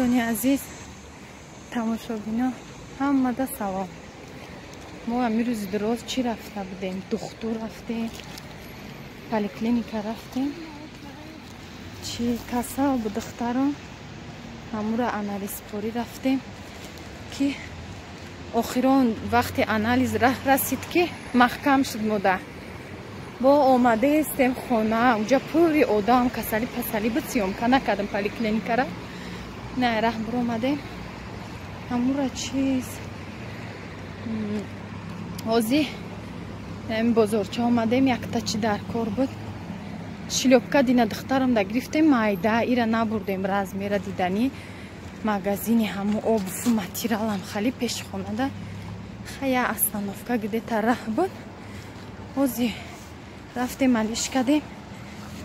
دوستانی عزیز تماشاگینا همه سلام. ما امروز روز دراز چی رفته بودیم؟ دکتر رفتیم، پلیکلینیکا رفتیم، چی کسا بود دختران همورا انالیز پوری رفتیم که آخران وقتی انالیز رسید که محکم شد مده با آمده استیم خونه اونجا پوری آدم کسالی پسالی بود سیوم که نکردم پلیکلینیکا را نه راه برو آمده همورا چیز حاضی بازارچه آمدیم یک تا چی در کار بود شلوبکا دینا دخترم دا گرفتیم مایده ایره نبردیم راز میره دیدنی магазини ҳаму обуфу материалам хали пеш хона да хая остановка где та раҳ буд ҳози рафтем малиш кардем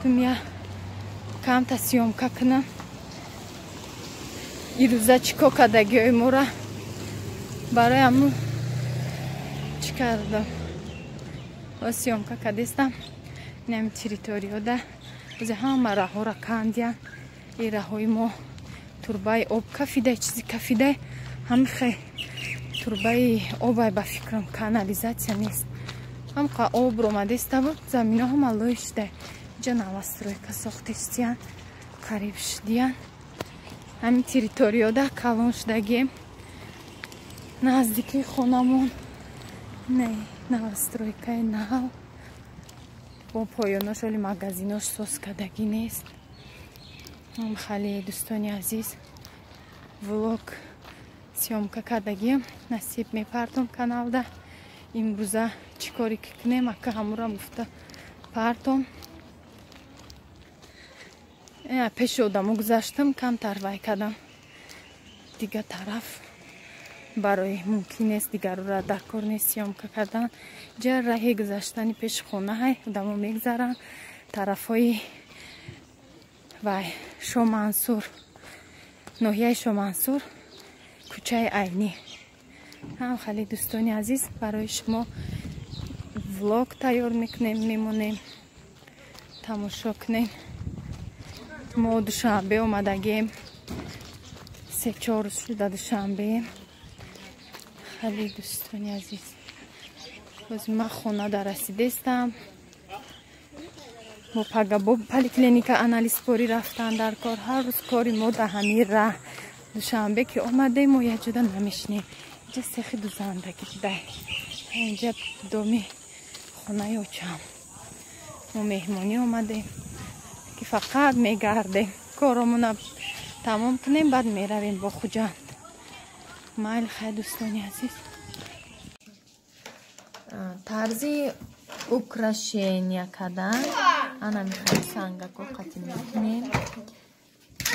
тум я камта сёмка кунам ирӯза чико кардагиҳои мора барои ҳаму чӣ кардам ҳоз сёмка кардестам инами территорияда ҳози ҳама раҳҳоро кандиян и раҳҳои мо турбаи об кафидай чизи кафидай ҳамихе турбаи обай ба фикрам канализатсия нест ҳамқа об ромадеста буд замино ҳама лӯй шуда ҷа новостройка сохтестиян қариб шудиян ҳамин территорияда калон шудагием наздики хонамон не новостройкаи нав бо поёнош оли магазинош соз кардагӣ нест хали дӯстони азиз влог сёмка кардагием насиб мепартом каналда имрӯза чӣ коре ки кунем ака ҳамурам гуфта партом пеши одамо гузаштам камтар вай кардам дига тараф барои мумкин нест дигарора дар кор нест сёмка кардан ҷа раҳи гузаштани пеши хонаҳай одамо мегзаранд тарафҳои вай шомансур ноҳияи шомансур кӯчаи айнӣ ҳам хали дӯстони азиз барои шумо влог тайёр мекунем мемонем тамошо кунем мо душанбе омадагем 3-4 рӯз шуда душанбеем хали дӯстони азиз ҳозир ман хонада расидестам бо пагабо поликлиника анализпорӣ рафтан дар кор ҳар рӯз кори мо да ҳамин раҳ душанбе ки омадем мо якҷода намешинем инҷа сехи дузандагӣ дай инҷа доми хонаи очам мо меҳмонӣ омадем ки фақат мегардем коромона тамом кунем баъд меравем бо хуҷанд майли хай дӯстони азиз тарзи украшения кардан ана мехоем сангако қатӣ мекунем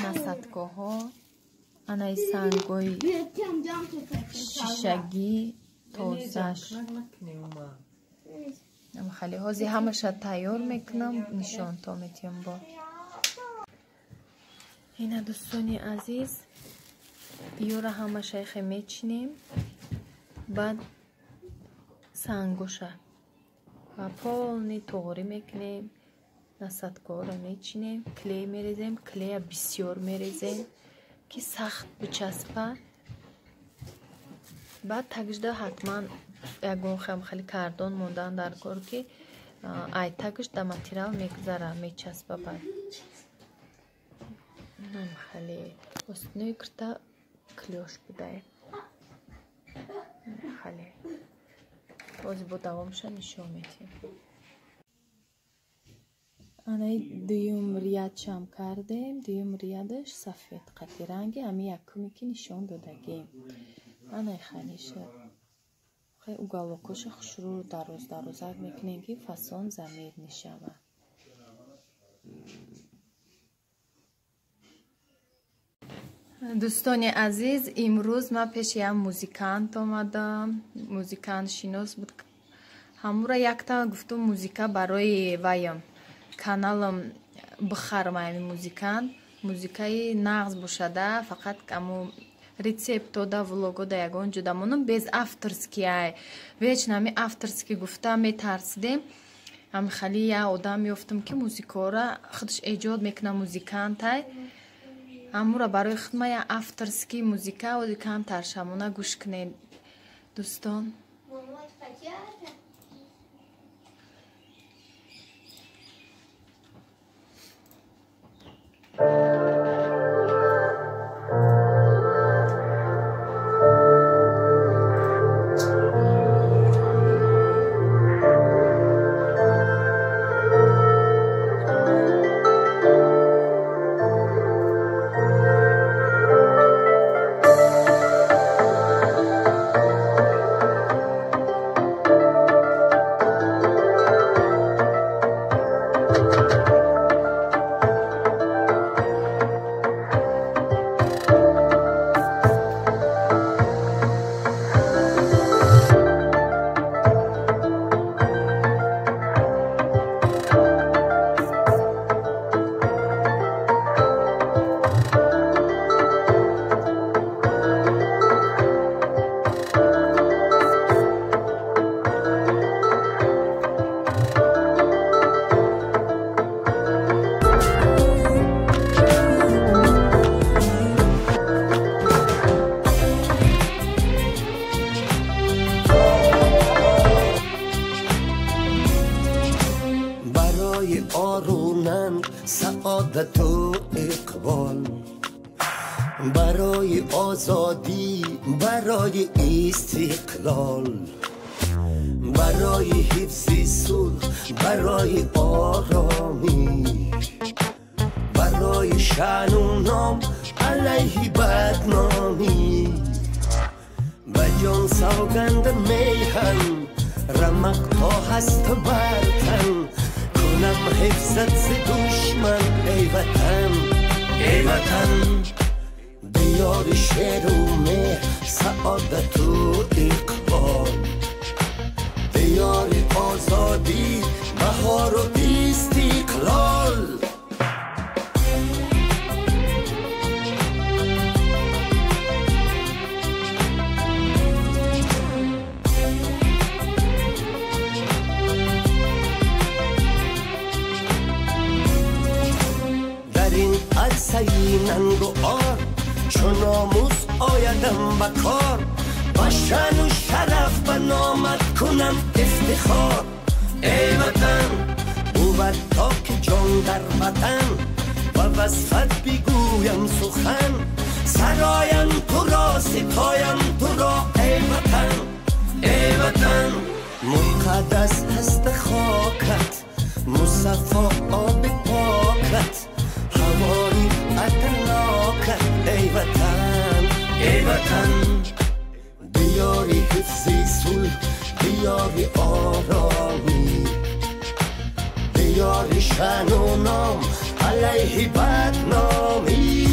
насадкоҳо анаи сангои шишагӣ тозаш хали ҳози ҳамаша тайёр мекунам нишонто метиём бо ина дӯстони азиз ёра ҳамашайхе мечинем баъд сангоша ва полни тоғрӣ мекунем насадкоҳоро мечинем клей мерезем клея бисёр мерезем ки сахт бичаспад баъд тагишда ҳатман ягон хели кардон мондан дар кор ки ай тагиш да материал мегзара мечаспа баъд хели остинои кирта клёш будай хели ҳозир бо давомша нишон метиҳем анаи дуюм рияд-шам кардем дуюм риядаш сафед қатӣ ранги ҳами якуме ки нишон додагем анай халиша хай уголокоша хушрӯ дароз дарозак мекунем ки фасон замир нешавад дӯстони азиз имрӯз ман пеши як музикант омадам музикант шинос буд ҳамура якта гуфтум музика барои ваям каналам бихарам ами музикант музикаи нағз бошада фақат амо рецептода влогода ягон ҷуда монам без авторски ай вечнами авторски гуфта метарсидем ами хали я одам ёфтам ки музикора худаш эҷод мекуна музикант ай амура барои худмая авторский музыка و кам таршамона гӯш кунед дӯстон. سعادت و اقبال، برای آزادی، برای استقلال، برای حفظ صلح، برای آرامی، برای شأن و نام، علیه بدنامی. به جان سوگند میهن رمق تا هست برتن، کنم حفظت ز دشمن. ای وطن، ای وطن، دیار شعر و مهر، سعادت و اقبال، دیار آزادی، بهار و استقلال. عرصه ننگ و آر چون ناموس آیدم به کار، با شأن و شرف به نامت کنم افتخار. ای وطن، بود تا که جان در وطن، و وصفت بگویم سخن، سرایم تو را، ستایم تو را. ای وطن، ای وطن، مقدس هست خاکت، مصفا آب پاکت، هوایی اتناکت. ای وطن، ای وطن، دیاری حفظ صلح، دیاری آرامی، دیاری شأن و نام، علیه بدنامی.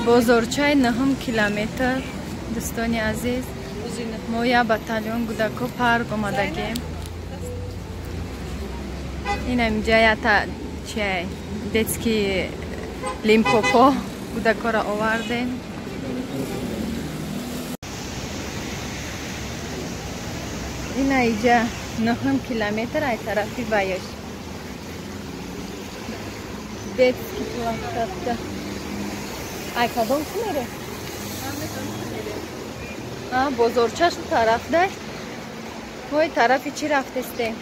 бозорчаи 9 километр. дӯстони азиз, мо я батальон гудако парк омадагем. инамиҷа ята чиай детский лимпопо гудакора овардем. ина иҷа 9 километр ай тарафи баёш детский площадка. ай кадом чӣ мере? бозорчаш тараф дай. ой тарафи чӣ рафтестем?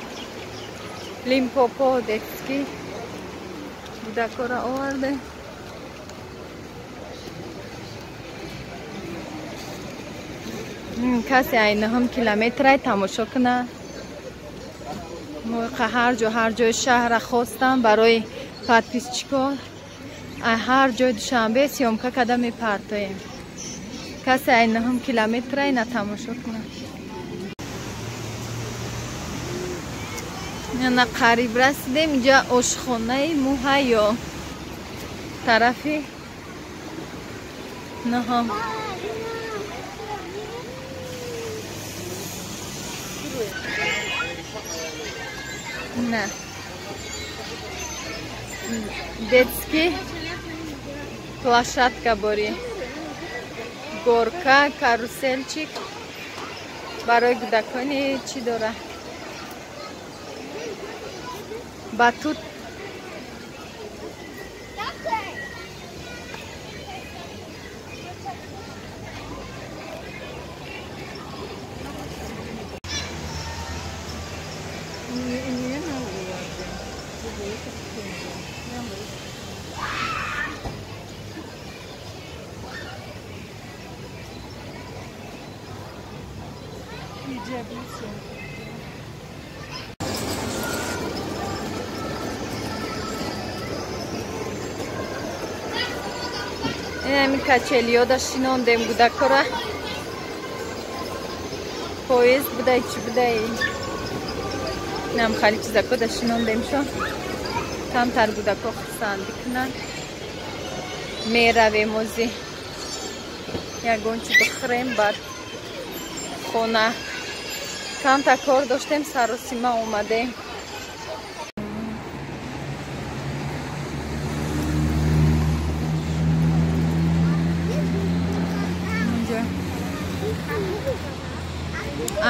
лимпопо детский гудакора овардем. касе ай 9 километрай тамошо кунад. мо ҳар ҷои шаҳра хостам барои подписчикон. ҳар ҷои душанбе сёмка када мепартоем. касе ай 9 километрай на тамошо кунад. на қариб расидем. инҷа ошхонаи муҳайё тарафи 9. не детский площадка бори горка каруселчик барои кӯдакони чӣ дора батут инами качелиё дашинондем кӯдакора поезд будай чӣ будай инам хали чизако дашинондем шо камтар кӯдако хурсанд кунанд меравем ози ягон чӣ бихӯрем баъд хона камтар кор доштем саросима омадем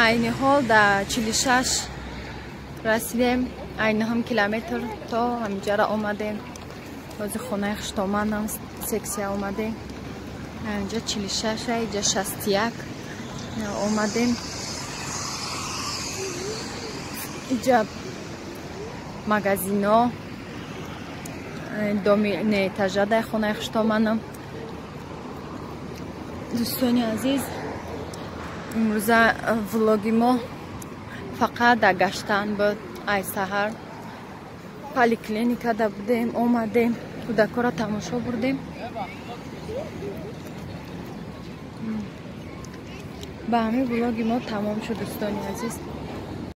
айни ҳол да 46 расидем айни ҳам километр то ҳаминҷара омадем ози хонаи хуштомандам сексия омадем инҷа 46 инҷа 61 омадем инҷа магазино домини этажадаи хонаи хуштомандам дӯстони азиз имрӯза влоги мо фақат да гаштан буд ай саҳар поликлиникада будем омадем кӯдакора тамошо бурдем ба ҳамин влоги мо тамом шуд дӯстони азиз